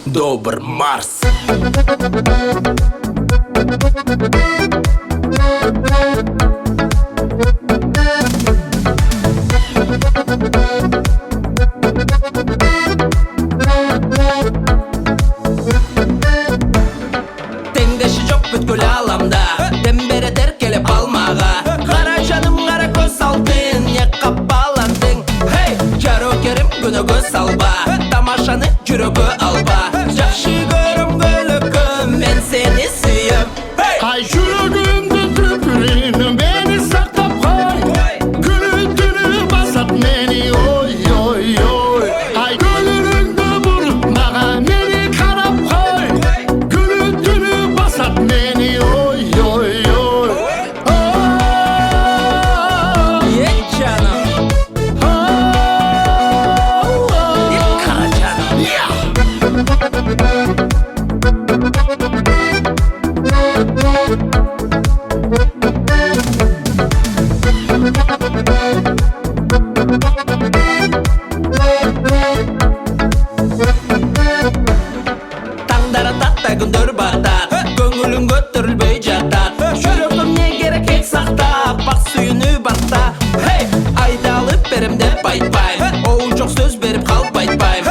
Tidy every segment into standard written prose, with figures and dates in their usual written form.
Добр Марс. Теңдеши жок бүткүл аламда, дембере теркелеп алмага. Кара жаным, кара көз алтын, не капаландың. Хей, жарокерим күнөгө салба, тамашаны жүрөгө алба. Жакшы көрүм көлөкөм, мен сени сүйөм. Ay жүрөгүмдү түпүрүн мени сактап кой. Күнү түнү басат мени ой ой ой. Ay көлүрүңдү буруп мага мени карап кой. Күнү түнү басат мени ой ой ой. Ей жаным, ей кара жаным. Таңдары татта, күндөр батат, көңүлүң көтөрүлбөй жатат. Жүрөгүм не керек ек сактап, бак сүйүүнү бакта. Хей, айдалып берем деп айтпайм, оу жок сөз берип калып айтпайм.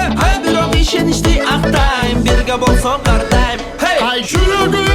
Бирок ишеничти актайм, бирге болсок ар дайым. Hey! Ay жүрөгүмдү